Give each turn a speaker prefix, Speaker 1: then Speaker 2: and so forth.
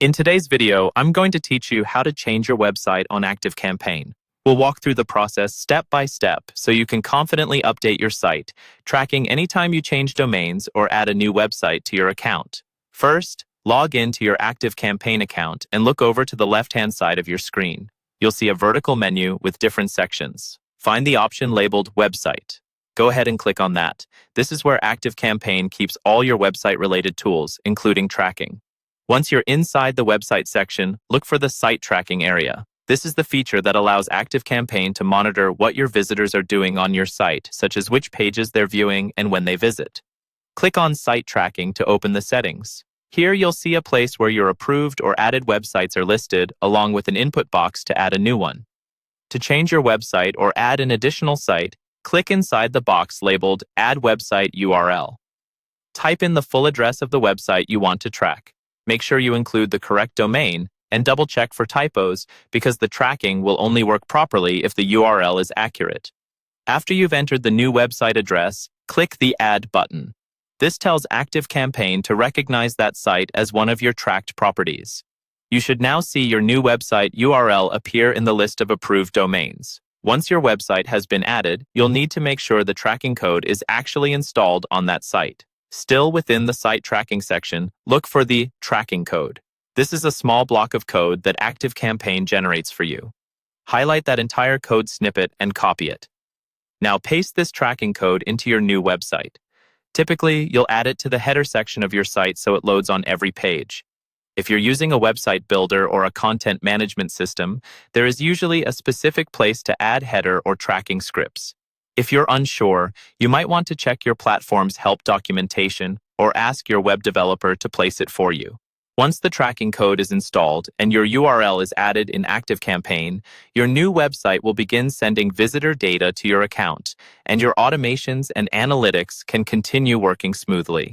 Speaker 1: In today's video, I'm going to teach you how to change your website on ActiveCampaign. We'll walk through the process step by step so you can confidently update your site, tracking anytime you change domains or add a new website to your account. First, log in to your ActiveCampaign account and look over to the left-hand side of your screen. You'll see a vertical menu with different sections. Find the option labeled Website. Go ahead and click on that. This is where ActiveCampaign keeps all your website-related tools, including tracking. Once you're inside the website section, look for the Site Tracking area. This is the feature that allows ActiveCampaign to monitor what your visitors are doing on your site, such as which pages they're viewing and when they visit. Click on Site Tracking to open the settings. Here you'll see a place where your approved or added websites are listed, along with an input box to add a new one. To change your website or add an additional site, click inside the box labeled Add Website URL. Type in the full address of the website you want to track. Make sure you include the correct domain and double-check for typos because the tracking will only work properly if the URL is accurate. After you've entered the new website address, click the Add button. This tells ActiveCampaign to recognize that site as one of your tracked properties. You should now see your new website URL appear in the list of approved domains. Once your website has been added, you'll need to make sure the tracking code is actually installed on that site. Still within the site tracking section, look for the tracking code. This is a small block of code that ActiveCampaign generates for you. Highlight that entire code snippet and copy it. Now paste this tracking code into your new website. Typically, you'll add it to the header section of your site so it loads on every page. If you're using a website builder or a content management system, there is usually a specific place to add header or tracking scripts. If you're unsure, you might want to check your platform's help documentation or ask your web developer to place it for you. Once the tracking code is installed and your URL is added in ActiveCampaign, your new website will begin sending visitor data to your account, and your automations and analytics can continue working smoothly.